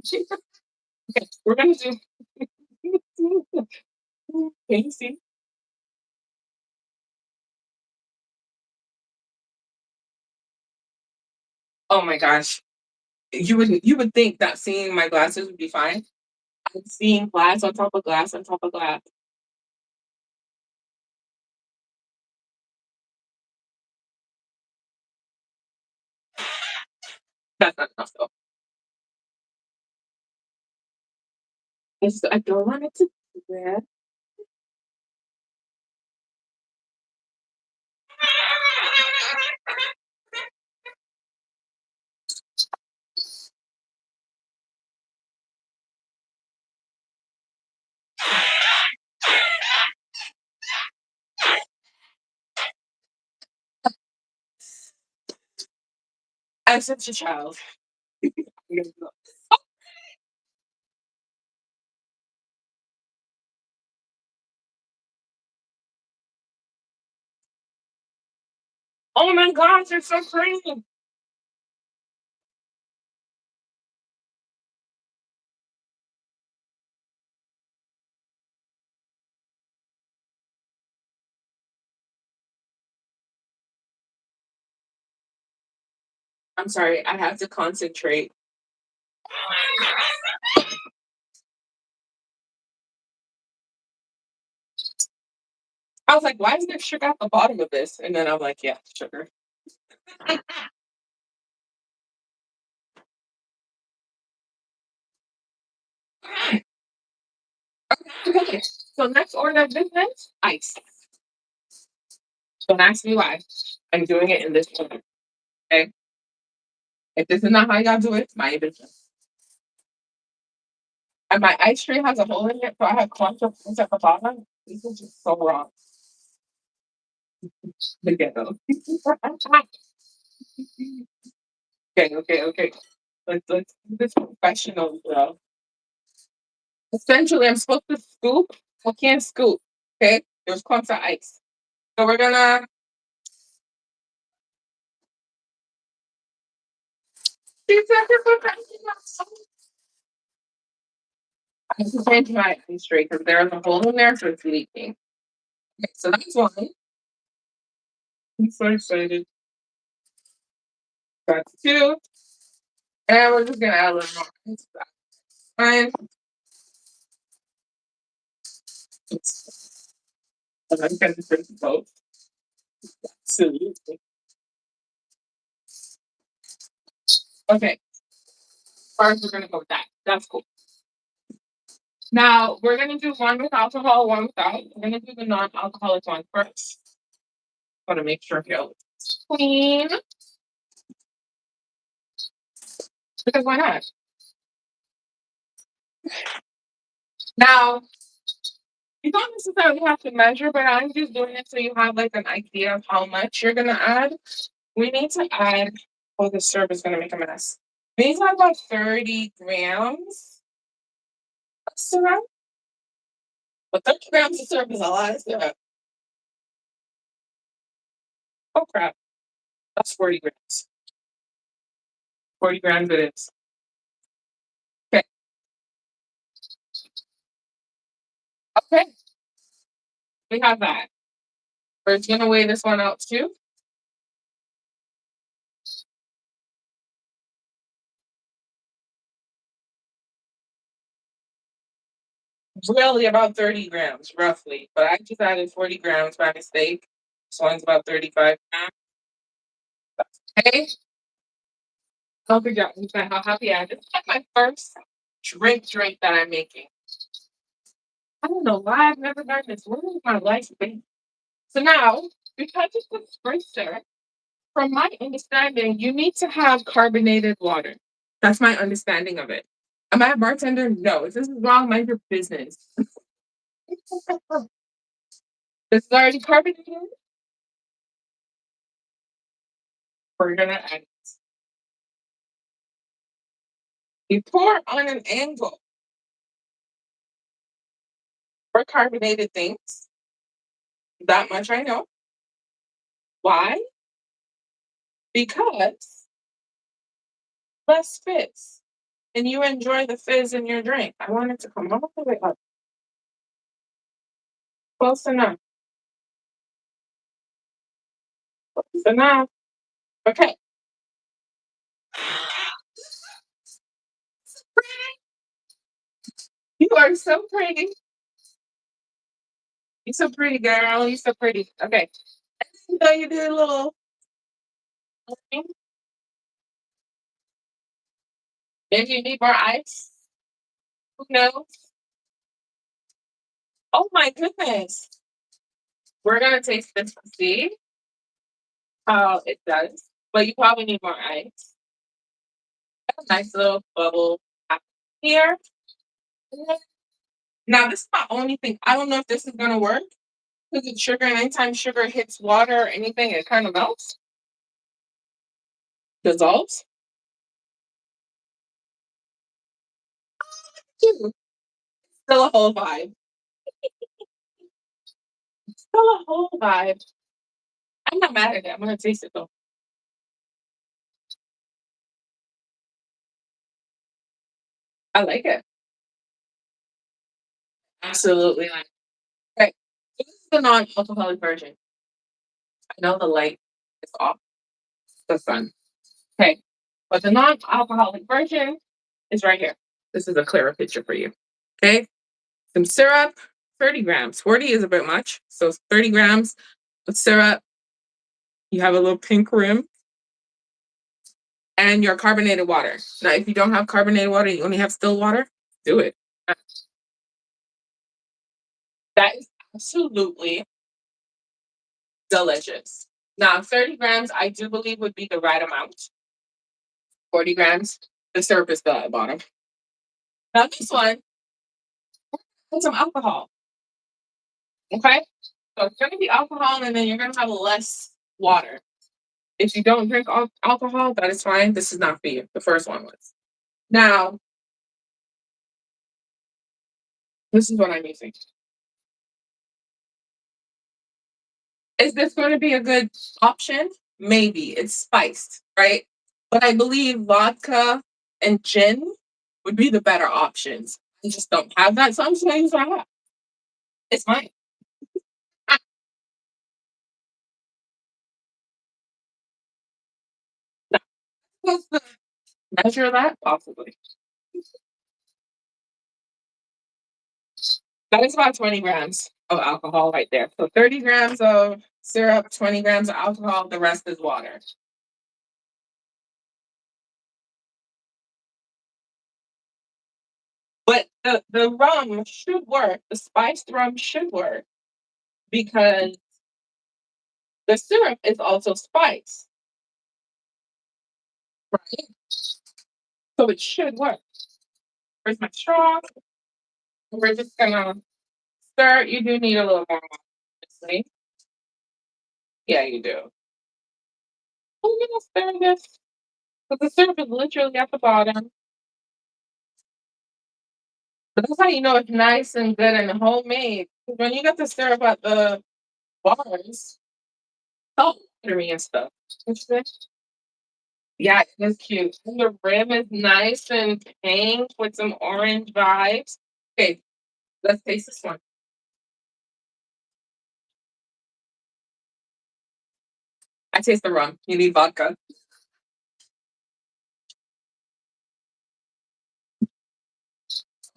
Okay, we're gonna do. Can you see? Oh my gosh. You would think that seeing my glasses would be fine. I'm seeing glass on top of glass on top of glass. That's not enough though. I don't want it to be red. I'm such a child. Oh my gosh, you're so pretty. I'm sorry, I have to concentrate. I was like, why is there sugar at the bottom of this? And then I'm like, yeah, sugar. Okay, so next order of business, ice. Don't ask me why. I'm doing it in this order. Okay. If this is not how y'all do it, it's my business. And my ice tray has a hole in it, so I have clumps of things at the bottom. This is just so wrong. The ghetto. Okay. Let's do this professional, bro. Essentially, I'm supposed to scoop. I can't scoop. Okay, there's clumps of ice. So we're gonna. I have to change my ice straight because there's a hole in there, so it's leaking. Okay, so that's one. I'm so excited. That's two. And we're just gonna add a little more. It's fine. I'm gonna print both. Absolutely. Okay. First, we're gonna go with that. That's cool. Now we're gonna do one with alcohol, one without. We're gonna do the non-alcoholic one first. Want to make sure it's clean because why not? Now you don't necessarily have to measure, but I'm just doing it so you have like an idea of how much you're gonna add. We need to add. Oh, the syrup is gonna make a mess. We need to add about 30 grams of syrup. But 30 grams of syrup is a lot of syrup. Oh crap! That's 40 grams. 40 grams it is. Okay. Okay. We have that. We're just gonna weigh this one out too. Really about 30 grams, roughly. But I just added 40 grams by mistake. This one's about 35 grams. Okay. Don't forget how happy I am. This is like my first drink that I'm making. I don't know why I've never done this. Where is my life been? So now, because it's a spritzer, from my understanding, you need to have carbonated water. That's my understanding of it. Am I a bartender? No. If this is wrong, mind your business. This is already carbonated. We're gonna add it. You pour on an angle for carbonated things. That much I know. Why? Because less fizz. And you enjoy the fizz in your drink. I want it to come all the way up. Close enough. Close enough. Okay. You are so pretty. You're so pretty, girl. You're so pretty. Okay. So you did a little. Maybe you need more ice. Who knows? Oh my goodness. We're gonna taste this to see how it does. But you probably need more ice. A nice little bubble here. Now this is my only thing. I don't know if this is gonna work because it's sugar, and anytime sugar hits water or anything, it kind of melts. Dissolves. Still a whole vibe. Still a whole vibe. I'm not mad at it. I'm gonna taste it though. I like it. Absolutely like it. Okay. So this is the non-alcoholic version. I know the light is off the sun. Okay. But the non-alcoholic version is right here. This is a clearer picture for you. Okay. Some syrup, 30 grams. 40 is a bit much. So 30 grams of syrup. You have a little pink rim and your carbonated water. Now, if you don't have carbonated water, you only have still water, do it. That is absolutely delicious. Now, 30 grams, I do believe would be the right amount. 40 grams, the syrup is still at the bottom. Now, this one has some alcohol. Okay? So it's going to be alcohol, and then you're going to have less water. If you don't drink alcohol, that is fine. This is not for you. The first one was. Now, this is what I'm using. Is this going to be a good option? Maybe. It's spiced, right? But I believe vodka and gin would be the better options. I just don't have that, so I'm just going to use what I have. It's mine. What's the measure of that? Possibly. That is about 20 grams of alcohol right there. So 30 grams of syrup, 20 grams of alcohol, the rest is water. But the rum should work. The spiced rum should work because the syrup is also spiced, right? So it should work. Where's my straw? We're just gonna stir. You do need a little more water, obviously. Yeah, you do. I'm gonna stir this because the syrup is literally at the bottom. But that's how you know it's nice and good and homemade. 'Cause when you get the syrup at the bars, so watery and stuff. What's this? Yeah, it is cute. And the rim is nice and pink with some orange vibes. Okay, let's taste this one. I taste the rum. You need vodka.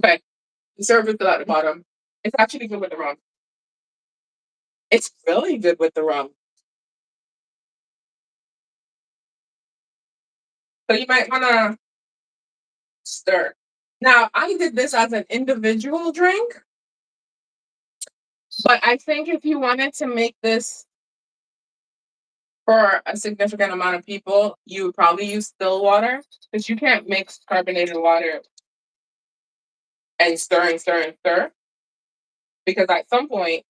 Okay, the syrup is still at the bottom. It's actually good with the rum. It's really good with the rum. So you might wanna stir. Now, I did this as an individual drink, but I think if you wanted to make this for a significant amount of people, you would probably use still water because you can't mix carbonated water and stir and stir and stir because at some point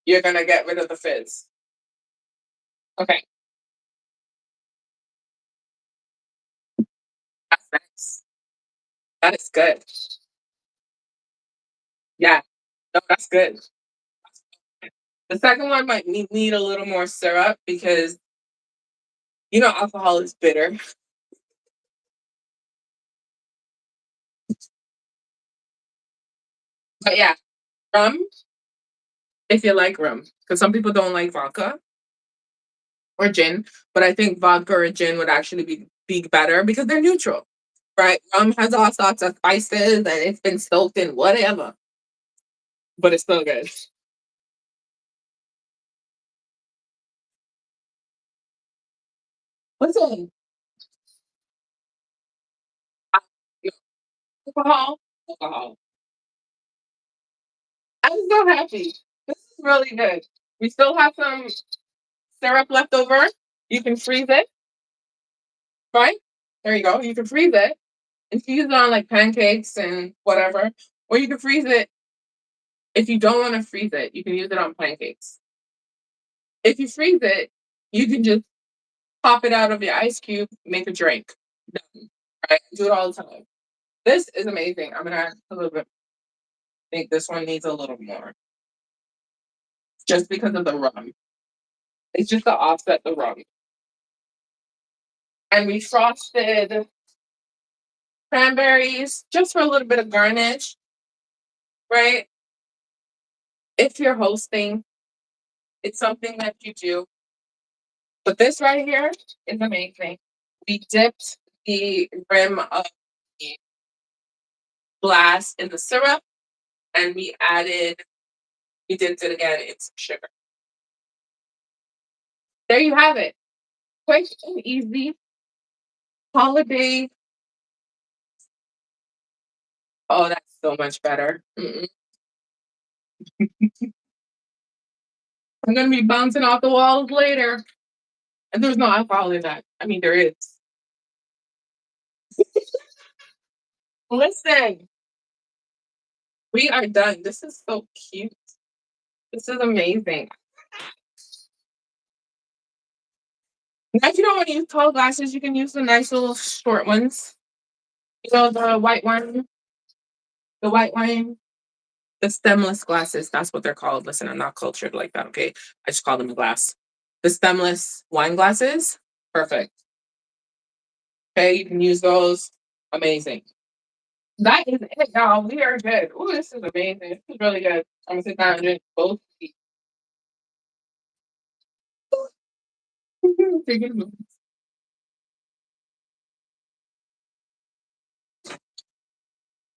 you're gonna get rid of the fizz. Okay, that's nice. That is good. Yeah, no, that's good. The second one might need a little more syrup because alcohol is bitter. But yeah, rum if you like rum, because some people don't like vodka or gin, but I think vodka or gin would actually be better because they're neutral, right? Rum has all sorts of spices and it's been soaked in whatever, but it's still good. What's in alcohol? Alcohol. I'm so happy. This is really good. We still have some syrup left over. You can freeze it, right? There you go. You can freeze it and use it on like pancakes and whatever. Or you can freeze it if you don't want to freeze it. You can use it on pancakes. If you freeze it, you can just pop it out of your ice cube, make a drink. Done. Right? Do it all the time. This is amazing. I'm gonna add a little bit. I think this one needs a little more. Just because of the rum. It's just to offset the rum. And we frosted cranberries just for a little bit of garnish, right? If you're hosting, it's something that you do. But this right here is amazing. We dipped the rim of the glass in the syrup and we dipped it again in some sugar. There you have it. Quick and easy holiday. Oh, that's so much better. I'm gonna be bouncing off the walls later. And there's no alcohol in that. I mean, there is. Listen, we are done. This is so cute. This is amazing. Now, if you don't want to use tall glasses, you can use the nice little short ones. You know, the white wine, the stemless glasses. That's what they're called. Listen, I'm not cultured like that, okay? I just call them a glass. The stemless wine glasses, perfect. Okay, you can use those. Amazing. That is it, y'all. We are good. Oh, this is amazing. This is really good. I'm gonna sit down and drink both.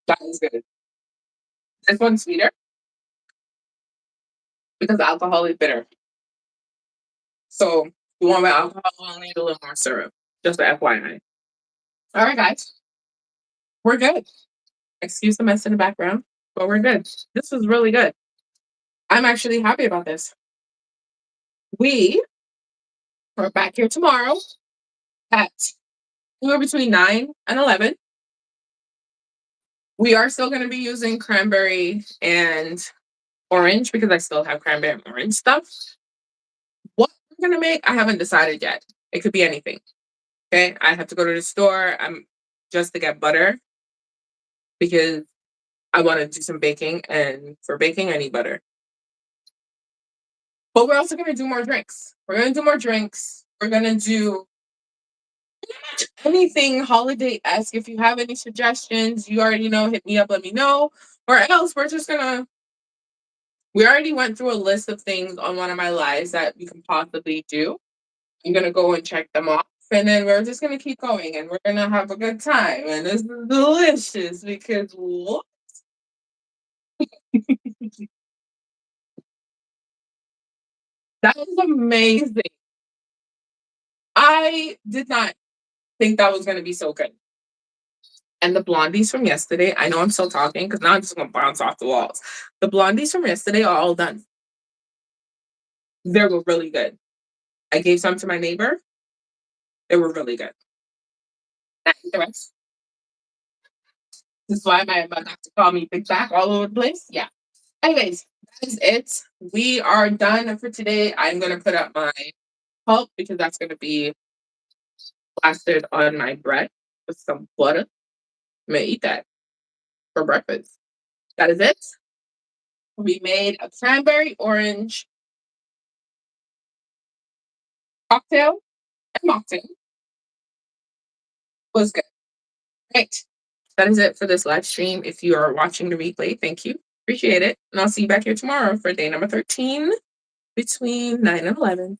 That is good. This one's sweeter because the alcohol is bitter. So you want my alcohol, we'll need a little more syrup. Just a FYI. All right, guys. We're good. Excuse the mess in the background, but we're good. This was really good. I'm actually happy about this. We are back here tomorrow at anywhere between 9 and 11. We are still going to be using cranberry and orange because I still have cranberry and orange stuff. What we're going to make, I haven't decided yet. It could be anything. Okay, I have to go to the store just to get butter because I want to do some baking, and for baking, I need butter. But we're also going to do more drinks. We're going to do more drinks. We're going to do anything holiday-esque. If you have any suggestions, you already know, hit me up, let me know. Or else we already went through a list of things on one of my lives that we can possibly do. I'm going to go and check them off. And then we're just going to keep going and we're going to have a good time. And this is delicious because what? That is amazing. I did not think that was going to be so good. And the blondies from yesterday, I know I'm still talking because now I'm just going to bounce off the walls. The blondies from yesterday are all done. They were really good. I gave some to my neighbor. They were really good. I ate the rest. This is why my doctor called me big back all over the place. Yeah. Anyways, that is it. We are done for today. I'm going to put up my pulp because that's going to be plastered on my bread with some butter. I'm going to eat that for breakfast. That is it. We made a cranberry orange cocktail and mocktail. Was good. Right. That is it for this live stream. If you are watching the replay, thank you. Appreciate it. And I'll see you back here tomorrow for day number 13 between 9 and 11.